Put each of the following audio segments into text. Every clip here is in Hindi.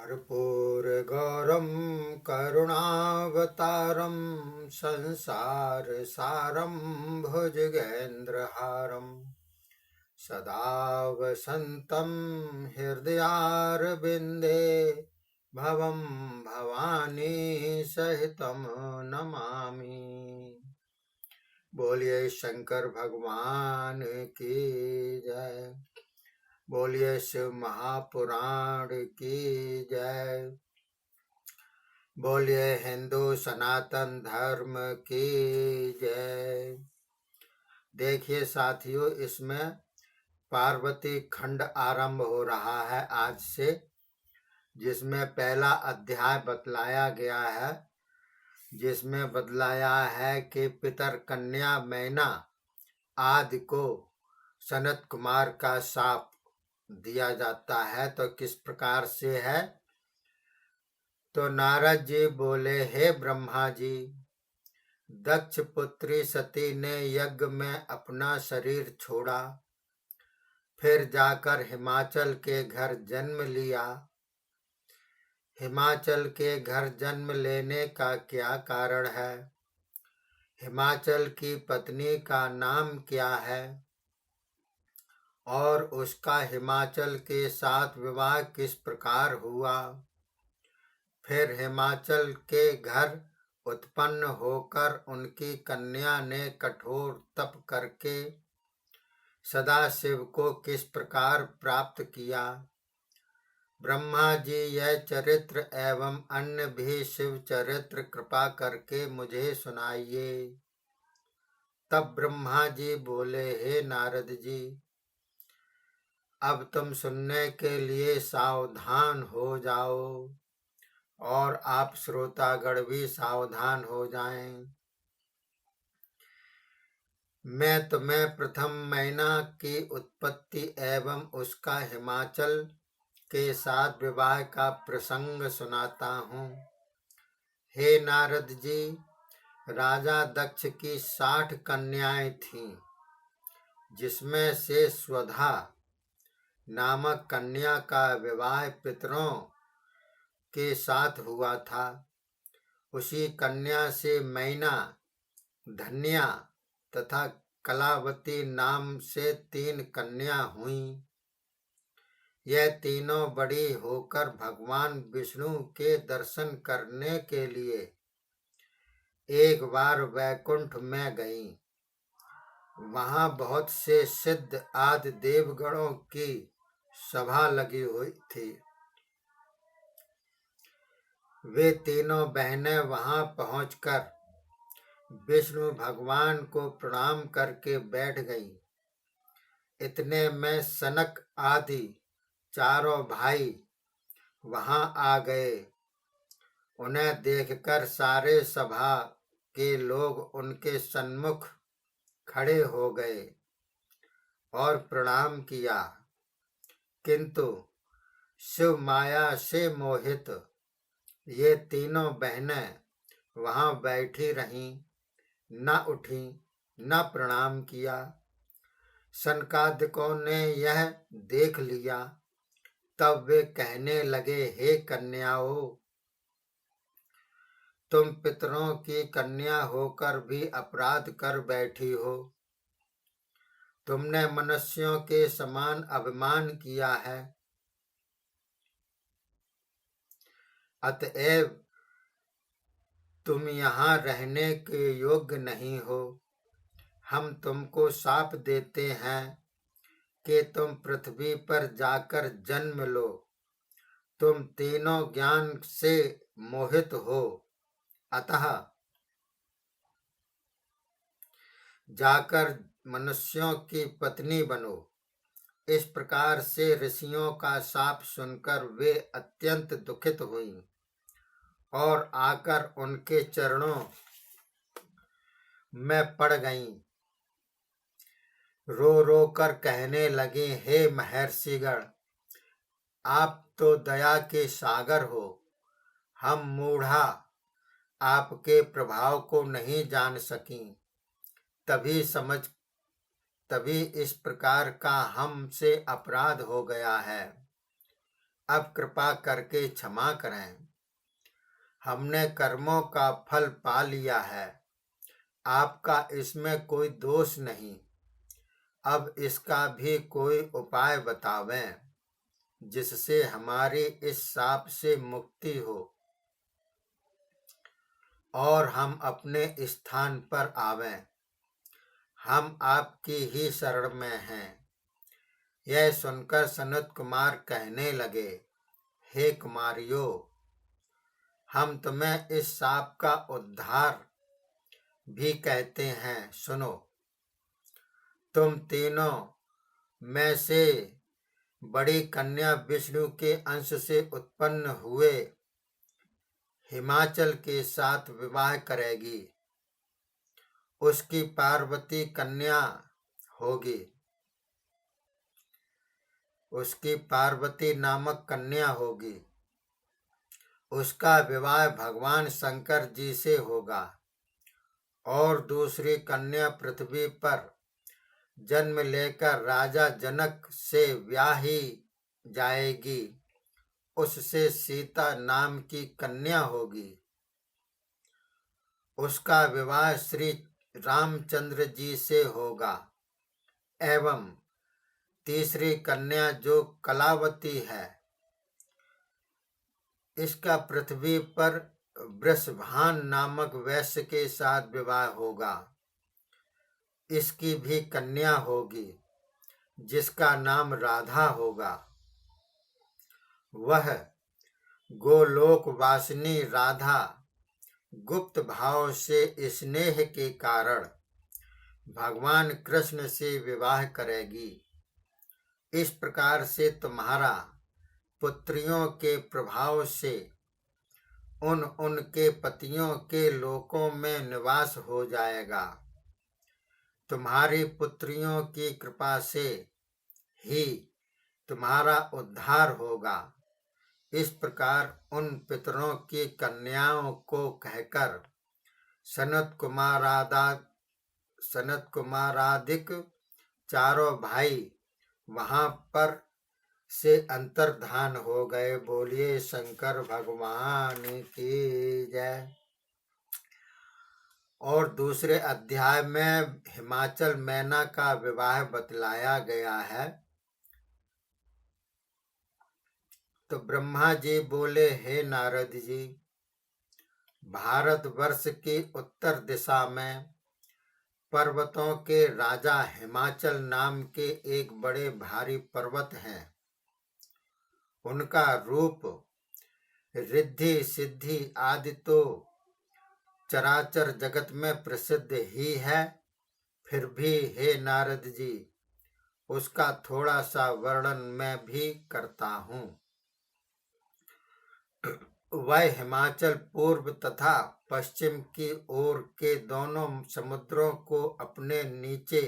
कर्पूरगौरं करुणावतारं संसारसारं भुजगेन्द्रहारं सदा वसन्तं हृदयारविन्दे भवं भवानी सहितं नमामि। बोलिए शंकर भगवान की जय। बोलिए शिव महापुराण की जय। बोलिए हिंदू सनातन धर्म की जय। देखिए साथियों, इसमें पार्वती खंड आरंभ हो रहा है आज से, जिसमें पहला अध्याय बतलाया गया है, जिसमें बतलाया है कि पितर कन्या मैना आदि को सनत कुमार का शाप दिया जाता है। तो किस प्रकार से है? तो नारद जी बोले, हे ब्रह्मा जी, दक्ष पुत्री सती ने यज्ञ में अपना शरीर छोड़ा, फिर जाकर हिमाचल के घर जन्म लिया। हिमाचल के घर जन्म लेने का क्या कारण है? हिमाचल की पत्नी का नाम क्या है? और उसका हिमाचल के साथ विवाह किस प्रकार हुआ? फिर हिमाचल के घर उत्पन्न होकर उनकी कन्या ने कठोर तप करके सदाशिव को किस प्रकार प्राप्त किया? ब्रह्मा जी, यह चरित्र एवं अन्य भी शिव चरित्र कृपा करके मुझे सुनाइए। तब ब्रह्मा जी बोले, हे नारद जी, अब तुम सुनने के लिए सावधान हो जाओ और आप श्रोतागण भी सावधान हो जाएं। मैं तुम्हें प्रथम मैना की उत्पत्ति एवं उसका हिमाचल के साथ विवाह का प्रसंग सुनाता हूँ। हे नारद जी, राजा दक्ष की 60 कन्याएं थीं, जिसमें से स्वधा नामक कन्या का विवाह पितरों के साथ हुआ था। उसी कन्या से मैना, धन्या तथा कलावती नाम से 3 कन्या हुईं। यह तीनों बड़ी होकर भगवान विष्णु के दर्शन करने के लिए एक बार वैकुंठ में गईं। वहां बहुत से सिद्ध आदि देवगणों की सभा लगी हुई थी। वे तीनों बहनें वहां पहुंचकर विष्णु भगवान को प्रणाम करके बैठ गईं। इतने में सनक आदि चारों भाई वहां आ गए। उन्हें देखकर सारे सभा के लोग उनके सन्मुख खड़े हो गए और प्रणाम किया, किंतु शिव माया से मोहित ये तीनों बहनें वहां बैठी रहीं, न उठी, न प्रणाम किया। सनकादिकों ने यह देख लिया। तब वे कहने लगे, हे कन्याओं, तुम पितरों की कन्या होकर भी अपराध कर बैठी हो। तुमने मनुष्यों के समान अभिमान किया है। अतएव तुम यहाँ रहने के योग्य नहीं हो। हम तुमको शाप देते हैं कि तुम पृथ्वी पर जाकर जन्म लो। तुम तीनों ज्ञान से मोहित हो, अतः जाकर मनुष्यों की पत्नी बनो। इस प्रकार से ऋषियों का शाप सुनकर वे अत्यंत दुखित हुईं और आकर उनके चरणों में पड़ गईं। रो रो कर कहने लगी, हे महर्षिगण, आप तो दया के सागर हो। हम मूढ़ा आपके प्रभाव को नहीं जान सकी। तभी इस प्रकार का हमसे अपराध हो गया है। अब कृपा करके क्षमा करें। हमने कर्मों का फल पा लिया है, आपका इसमें कोई दोष नहीं। अब इसका भी कोई उपाय बतावें जिससे हमारी इस शाप से मुक्ति हो और हम अपने स्थान पर आवें। हम आपकी ही शरण में हैं। यह सुनकर सनत कुमार कहने लगे, हे कुमारियों, हम तुम्हें इस शाप का उद्धार भी कहते हैं। सुनो, तुम तीनों में से बड़ी कन्या विष्णु के अंश से उत्पन्न हुए हिमाचल के साथ विवाह करेगी। उसकी पार्वती कन्या होगी, उसकी पार्वती नामक कन्या होगी। उसका विवाह भगवान शंकर जी से होगा और दूसरी कन्या पृथ्वी पर जन्म लेकर राजा जनक से ब्याही जाएगी। उससे सीता नाम की कन्या होगी। उसका विवाह श्री रामचंद्र जी से होगा। एवं तीसरी कन्या जो कलावती है, इसका पृथ्वी पर वृषभान नामक वैश्य के साथ विवाह होगा। इसकी भी कन्या होगी जिसका नाम राधा होगा। वह गोलोक वासिनी राधा गुप्त भाव से स्नेह के कारण भगवान कृष्ण से विवाह करेगी। इस प्रकार से तुम्हारा पुत्रियों के प्रभाव से उनके पतियों के लोकों में निवास हो जाएगा। तुम्हारी पुत्रियों की कृपा से ही तुम्हारा उद्धार होगा। इस प्रकार उन पितरों की कन्याओं को कहकर सनत कुमारादिक चारों भाई वहां पर से अंतर्धान हो गए। बोलिए शंकर भगवान की जय। और दूसरे अध्याय में हिमाचल मैना का विवाह बतलाया गया है। तो ब्रह्मा जी बोले, हे नारद जी, भारतवर्ष की उत्तर दिशा में पर्वतों के राजा हिमाचल नाम के एक बड़े भारी पर्वत हैं। उनका रूप रिद्धि सिद्धि आदि तो चराचर जगत में प्रसिद्ध ही है। फिर भी हे नारद जी, उसका थोड़ा सा वर्णन मैं भी करता हूँ। वह हिमाचल पूर्व तथा पश्चिम की ओर के दोनों समुद्रों को अपने नीचे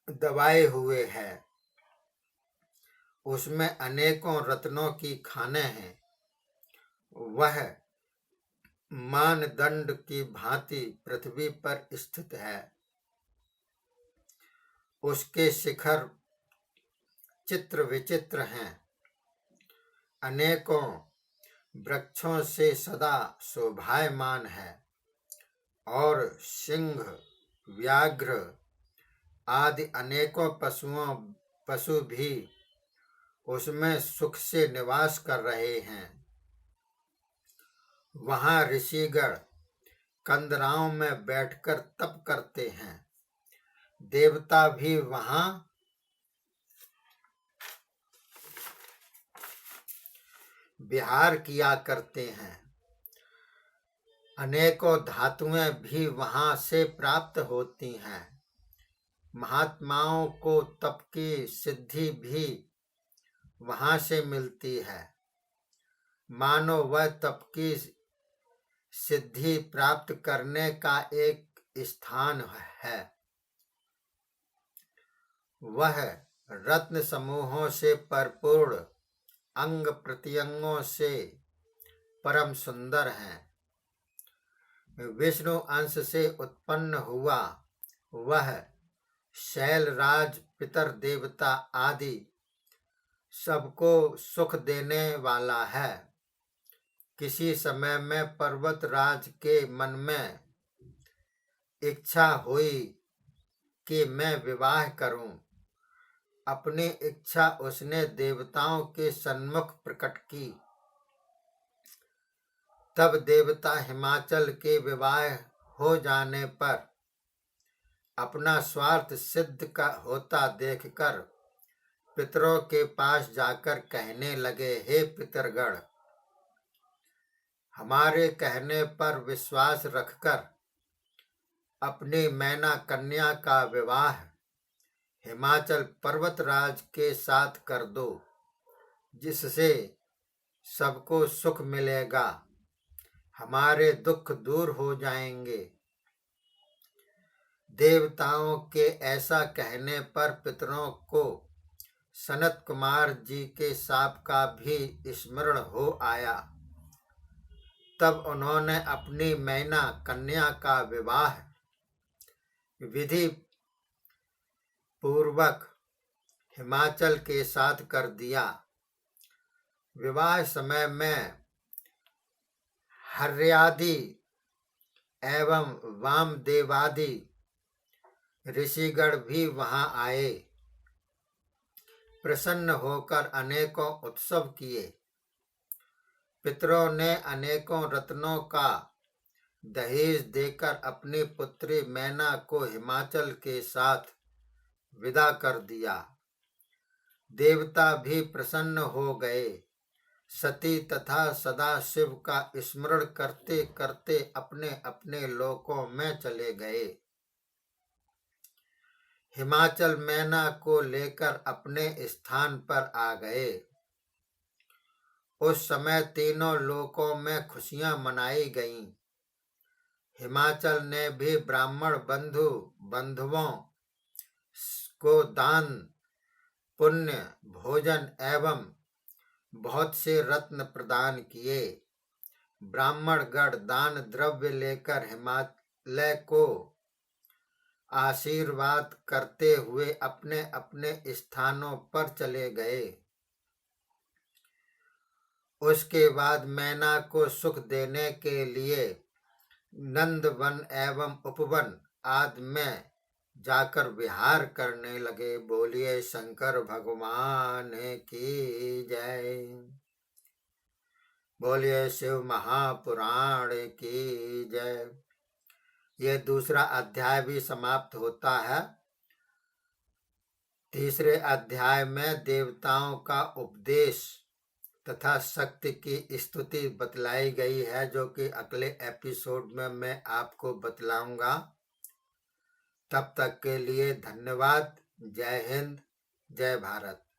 दबाए हुए है। उसमें अनेकों रत्नों की खानें हैं। वह मानदंड की भांति पृथ्वी पर स्थित है। उसके शिखर चित्र विचित्र हैं। अनेकों वृक्षों से सदा शोभायमान है और सिंह व्याघ्र आदि अनेकों पशु भी उसमें सुख से निवास कर रहे हैं। वहां ऋषिगण कंदराओं में बैठकर तप करते हैं। देवता भी वहां विहार किया करते हैं। अनेकों धातुएं भी वहां से प्राप्त होती हैं। महात्माओं को तप की सिद्धि भी वहां से मिलती है। मानो वह तप की सिद्धि प्राप्त करने का एक स्थान है। वह रत्न समूहों से परिपूर्ण अंग प्रत्यंगों से परम सुंदर हैं। विष्णु अंश से उत्पन्न हुआ वह शैलराज पितर देवता आदि सबको सुख देने वाला है। किसी समय में पर्वतराज के मन में इच्छा हुई कि मैं विवाह करूं। अपनी इच्छा उसने देवताओं के सन्मुख प्रकट की। तब देवता हिमाचल के विवाह हो जाने पर अपना स्वार्थ सिद्ध का होता देखकर पितरों के पास जाकर कहने लगे, हे पितरगण, हमारे कहने पर विश्वास रखकर अपनी मैना कन्या का विवाह हिमाचल पर्वतराज के साथ कर दो, जिससे सबको सुख मिलेगा, हमारे दुख दूर हो जाएंगे। देवताओं के ऐसा कहने पर पितरों को सनत कुमार जी के शाप का भी स्मरण हो आया। तब उन्होंने अपनी मैना कन्या का विवाह विधि पूर्वक हिमाचल के साथ कर दिया। विवाह समय में हर्यादि एवं वामदेवादि ऋषिगण भी वहां आए। प्रसन्न होकर अनेकों उत्सव किए। पितरों ने अनेकों रत्नों का दहेज देकर अपनी पुत्री मैना को हिमाचल के साथ विदा कर दिया। देवता भी प्रसन्न हो गए। सती तथा सदाशिव का स्मरण करते करते अपने अपने लोकों में चले गए। हिमाचल मैना को लेकर अपने स्थान पर आ गए। उस समय तीनों लोकों में खुशियां मनाई गईं। हिमाचल ने भी ब्राह्मण बंधुओं को दान पुण्य भोजन एवं बहुत से रत्न प्रदान किए। ब्राह्मणगण दान द्रव्य लेकर हिमालय को आशीर्वाद करते हुए अपने अपने स्थानों पर चले गए। उसके बाद मैना को सुख देने के लिए नंदवन एवं उपवन आदि में जाकर विहार करने लगे। बोलिए शंकर भगवान की जय। बोलिए शिव महापुराण की जय। ये दूसरा अध्याय भी समाप्त होता है। तीसरे अध्याय में देवताओं का उपदेश तथा शक्ति की स्तुति बतलाई गई है, जो कि अगले एपिसोड में मैं आपको बतलाऊंगा। तब तक के लिए धन्यवाद। जय हिंद, जय भारत।